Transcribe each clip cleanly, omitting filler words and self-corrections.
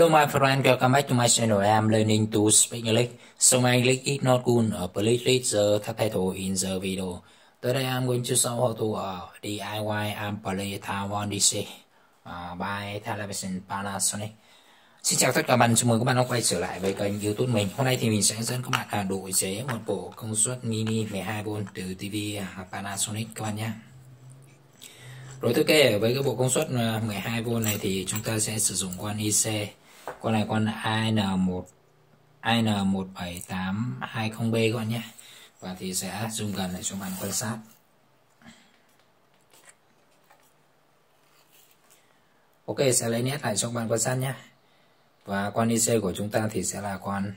Hello my friend, welcome back to my channel. I'm learning to speak English. So my English is not good. Please read the subtitle in the video. Today I'm going to show how to DIY and play Taiwan DC by Television Panasonic. Xin chào tất cả bạn, chào mừng các bạn đã quay trở lại với kênh YouTube mình. Hôm nay thì mình sẽ dẫn các bạn độ chế một bộ công suất mini 12V từ TV Panasonic các bạn nhé. Rồi ok, với cái bộ công suất 12V này thì chúng ta sẽ sử dụng con IC. Con này con IN1780B các bạn nhé. Và thì sẽ zoom gần lại cho bạn quan sát. Ok, sẽ lấy nét lại cho bạn quan sát nhé. Và con IC của chúng ta thì sẽ là con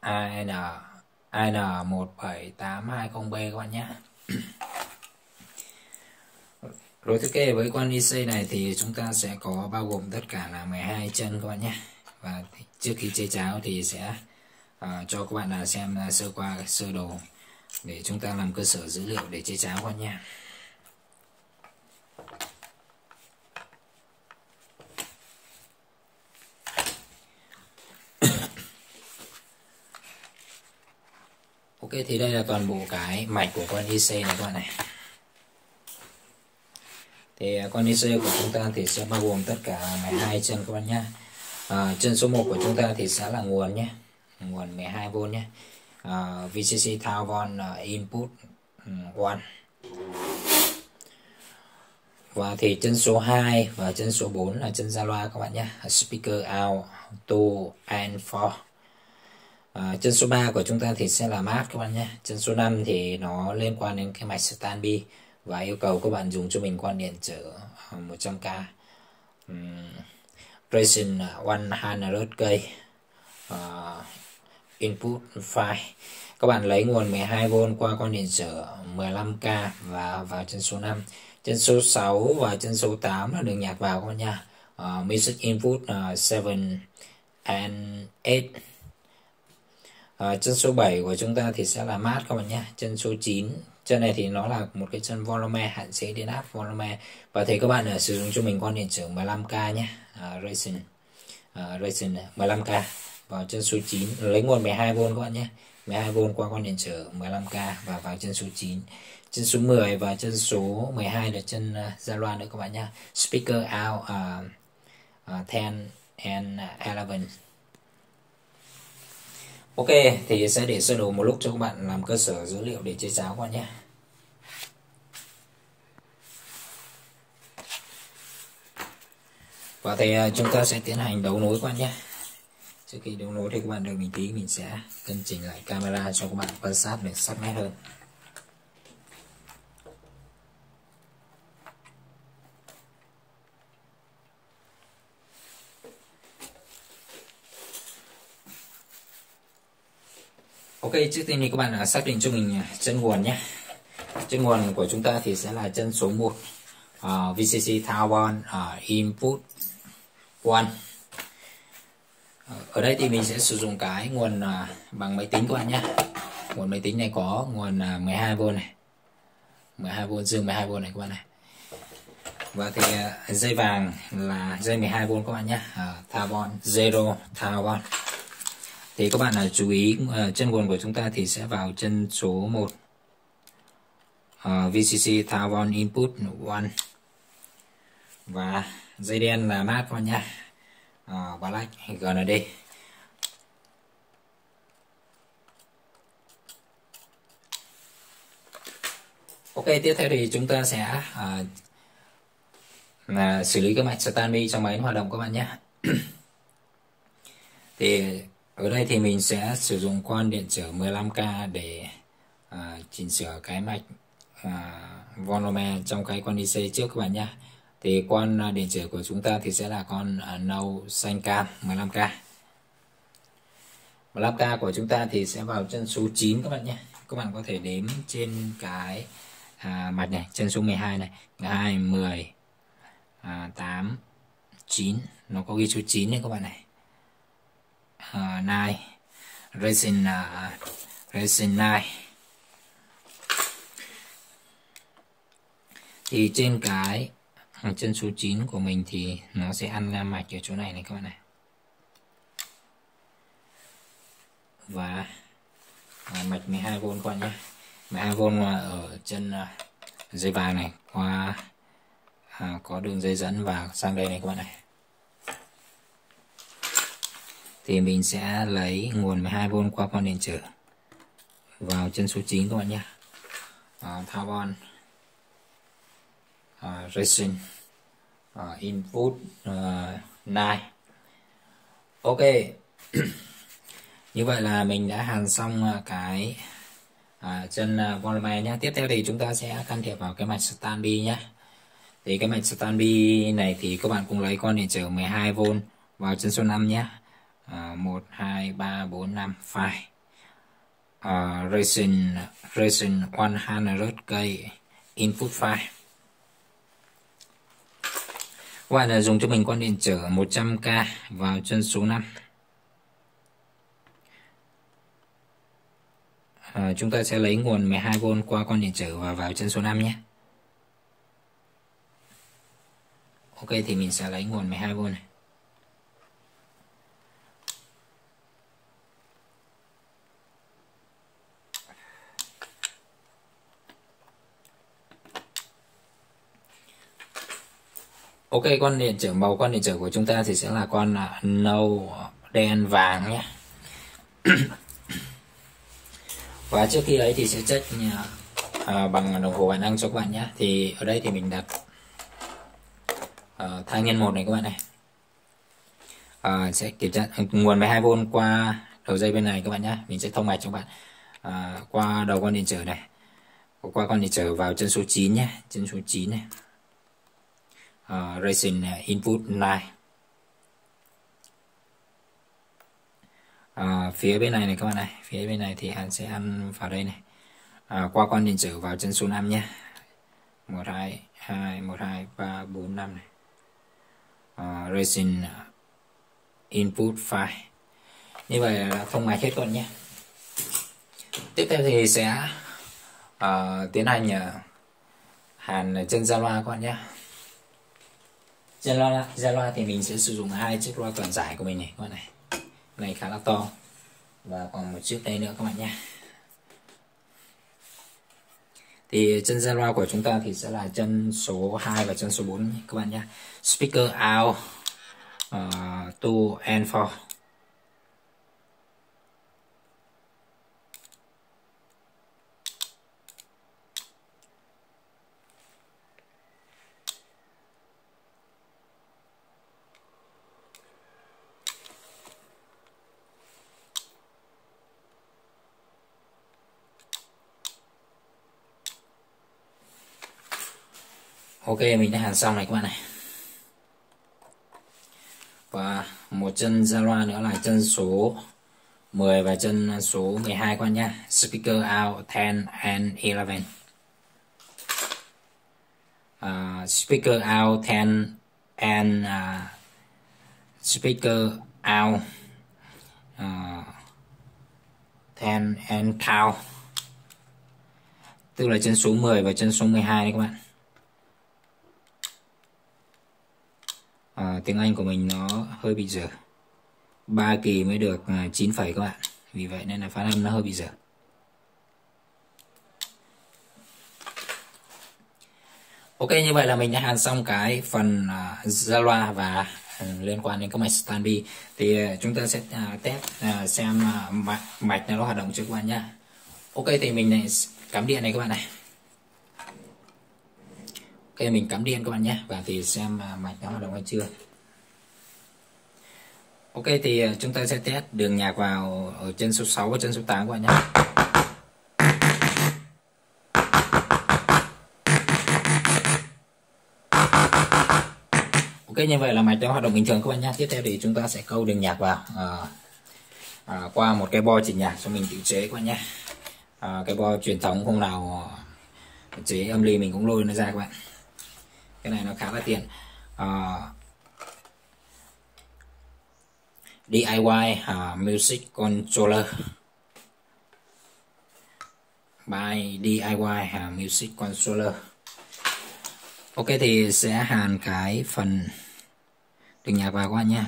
IN1780B các bạn nhé. Rồi thiết kế với con IC này thì chúng ta sẽ có bao gồm tất cả là 12 chân các bạn nhé. Và trước khi chế cháo thì sẽ cho các bạn là xem sơ qua sơ đồ để chúng ta làm cơ sở dữ liệu để chế cháo các bạn nhé. Ok, thì đây là toàn bộ cái mạch của con IC này các bạn này. Thì con IC của chúng ta thì sẽ bao gồm tất cả 12 chân các bạn nhé. Chân số 1 của chúng ta thì sẽ là nguồn nhé, nguồn 12V nhé. VCC Taiwan input 1. Và thì chân số 2 và chân số 4 là chân ra loa các bạn nhé. Speaker out 2 and 4. Chân số 3 của chúng ta thì sẽ là mát các bạn nhé. Chân số 5 thì nó liên quan đến cái mạch standby và yêu cầu các bạn dùng cho mình quan điện trở 100k Racing 100k input file. Các bạn lấy nguồn 12V qua con điện trở 15k và vào chân số 5. Chân số 6 và chân số 8 là đường nhạc vào các bạn nha. Music input 7 and 8. Chân số 7 của chúng ta thì sẽ là mát các bạn nhé. Chân số 9, chân này thì nó là một cái chân volume, hạn chế điện áp volume. Và thì các bạn sử dụng cho mình con điện trở 15k nhé. Racing 15k. Vào chân số 9 lấy nguồn 12V các bạn nhé. 12V qua con điện trở 15k và vào chân số 9. Chân số 10 và chân số 12 là chân ra loa nữa các bạn nhé. Speaker out 10 and 11. Ok, thì sẽ để sơ đồ một lúc cho các bạn làm cơ sở dữ liệu để chế cháo các bạn nhé. Và thì chúng ta sẽ tiến hành đấu nối các bạn nhé. Trước khi đấu nối thì các bạn đợi mình tí, mình sẽ cân chỉnh lại camera cho các bạn quan sát được sắc nét hơn. Ok, trước tiên thì các bạn xác định cho mình chân nguồn nhé. Chân nguồn của chúng ta thì sẽ là chân số 1 VCC Taiwan input 1. Ở đây thì mình sẽ sử dụng cái nguồn bằng máy tính các bạn nhé. Nguồn máy tính này có nguồn 12V này, 12V dương 12V này các bạn này. Và thì dây vàng là dây 12V các bạn nhé. Taiwan Zero Taiwan. Thì các bạn chú ý chân nguồn của chúng ta thì sẽ vào chân số 1 VCC Taiwan input 1. Và dây đen là mát các bạn nhé. Black GND. Ok, tiếp theo thì chúng ta sẽ xử lý cái mạch standby trong máy hoạt động các bạn nhé. Thì ở đây thì mình sẽ sử dụng con điện trở 15k để chỉnh sửa cái mạch volume trong cái con IC trước các bạn nhé. Thì con điện trở của chúng ta thì sẽ là con nâu xanh cam 15k. 15k của chúng ta thì sẽ vào chân số 9 các bạn nhé. Các bạn có thể đếm trên cái mạch này, chân số 12 này, 2, 10, 8, 9. Nó có ghi số 9 này các bạn này. 9 Racing 9. Thì trên cái chân số 9 của mình thì nó sẽ ăn mạch ở chỗ này này các bạn này. và mạch 12V các bạn nhé. 12V ở chân dây vàng này qua có đường dây dẫn vào sang đây này các bạn này. Thì mình sẽ lấy nguồn 12V qua con điện trở vào chân số 9 các bạn nhé. Taiwan Racing input 9. Ok. Như vậy là mình đã hàn xong cái chân polymer nhé. Tiếp theo thì chúng ta sẽ can thiệp vào cái mạch standby nhé. Thì cái mạch standby này thì các bạn cũng lấy con điện trở 12V vào chân số 5 nhé. 1, 2, 3, 4, 5 file Racing 100K input file. Các bạn là dùng cho mình con điện trở 100K vào chân số 5. Chúng ta sẽ lấy nguồn 12V qua con điện trở và vào chân số 5 nhé. Ok, thì mình sẽ lấy nguồn 12V này. Ok, con điện trở màu con điện trở của chúng ta thì sẽ là con nâu đen vàng nhé. Và trước khi ấy thì sẽ check bằng đồng hồ bản năng cho các bạn nhé. Thì ở đây thì mình đặt thang nhân 1 này các bạn này. Sẽ kiểm tra nguồn 12V qua đầu dây bên này các bạn nhé. Mình sẽ thông mạch cho các bạn qua đầu con điện trở này, qua con điện trở vào chân số 9 nhé. Chân số 9 này. Racing input 9. Phía bên này các bạn này, phía bên này thì hắn sẽ ăn vào đây này, qua con điện trở vào chân số 5 nhé. 1, 2, 3, 4, 5 này. Racing input file. Như vậy là thông mạch hết con nhé. Tiếp theo thì sẽ tiến hành hàn chân ra loa các bạn nhé. Ra loa thì mình sẽ sử dụng 2 chiếc loa toàn giải của mình này các bạn này. Này khá là to và còn một chiếc đây nữa các bạn nhé. Thì chân ra loa của chúng ta thì sẽ là chân số 2 và chân số 4 các bạn nhé. Speaker out 2 and 4. Ok, mình đã hàn xong này các bạn này. Và một chân ra loa nữa là chân số 10 và chân số 12 các bạn nhé. Speaker out 10 and 11. Speaker out 10 and speaker out 10 and count. Tức là chân số 10 và chân số 12 đấy các bạn. Tiếng Anh của mình nó hơi bị dở. 3 kỳ mới được 9 phẩy các bạn. Vì vậy nên là phát âm nó hơi bị dở. Ok, như vậy là mình đã hàn xong cái phần ra loa và liên quan đến các mạch standby. Thì chúng ta sẽ test xem mạch nó hoạt động chưa các bạn nhé. Ok, thì mình này cắm điện này các bạn này. Ok, mình cắm điện các bạn nhé. Và thì xem mạch nó hoạt động hay chưa. Ok, thì chúng ta sẽ test đường nhạc vào ở chân số 6 và chân số 8 các bạn nhé. Ok, như vậy là mạch nó hoạt động bình thường các bạn nhé. Tiếp theo thì chúng ta sẽ câu đường nhạc vào qua một cái bo chỉnh nhạc cho mình tự chế các bạn nhé. Cái bo truyền thống hôm nào chế âm ly mình cũng lôi nó ra các bạn. Cái này nó khá là tiện. DIY Music Controller by DIY Music Controller. Ok, thì sẽ hàn cái phần đường nhạc vào các bạn nhé.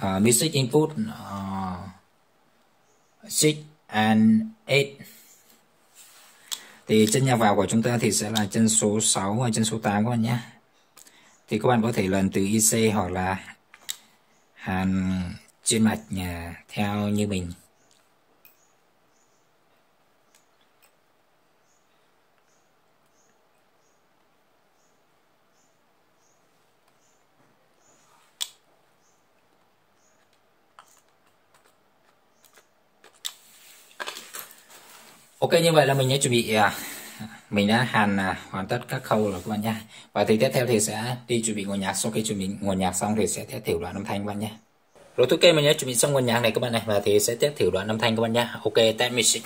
music input 6 and 8. Thì chân nhà vào của chúng ta thì sẽ là chân số 6 và chân số 8 các bạn nhé. Thì các bạn có thể lần từ IC hoặc là hàn trên mạch theo như mình. Ok, như vậy là mình đã chuẩn bị, mình đã hàn hoàn tất các khâu rồi các bạn nhé. Và thì tiếp theo thì sẽ đi chuẩn bị nguồn nhạc. Sau khi chuẩn bị nguồn nhạc xong thì sẽ test thử đoạn âm thanh các bạn nhé. Rồi ok, mình đã chuẩn bị xong nguồn nhạc này các bạn này, và thì sẽ test thử đoạn âm thanh các bạn nhé. Ok, test music.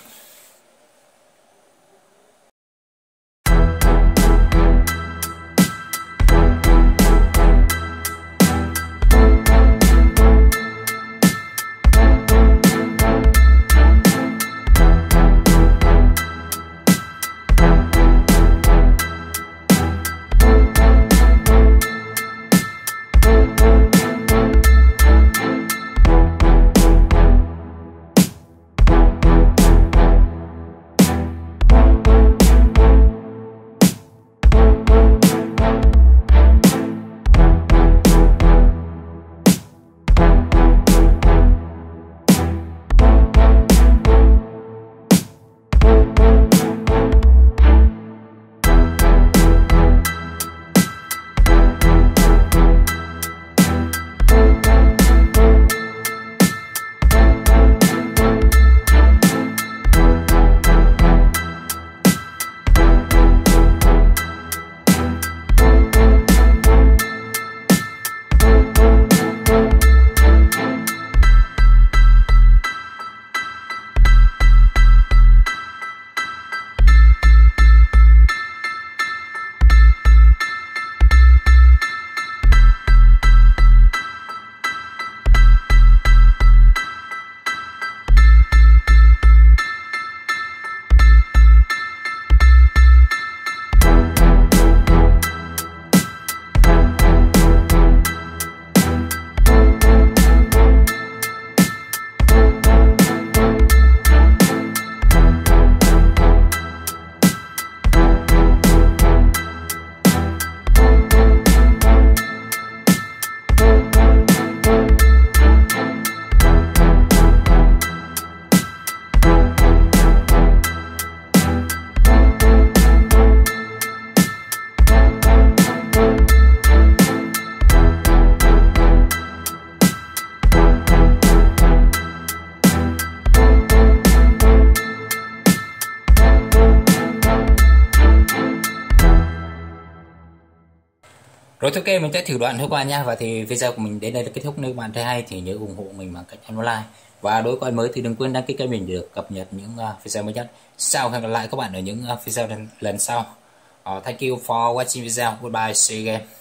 Rồi ok, mình sẽ thử đoạn thôi các bạn nha. Và thì video của mình đến đây là kết thúc. Nếu các bạn thấy hay thì nhớ ủng hộ mình bằng cách ấn like. Và đối với các bạn mới thì đừng quên đăng ký kênh mình để được cập nhật những video mới nhất. Sau hẹn gặp lại các bạn ở những video lần sau. Thank you for watching video. Goodbye, see you again.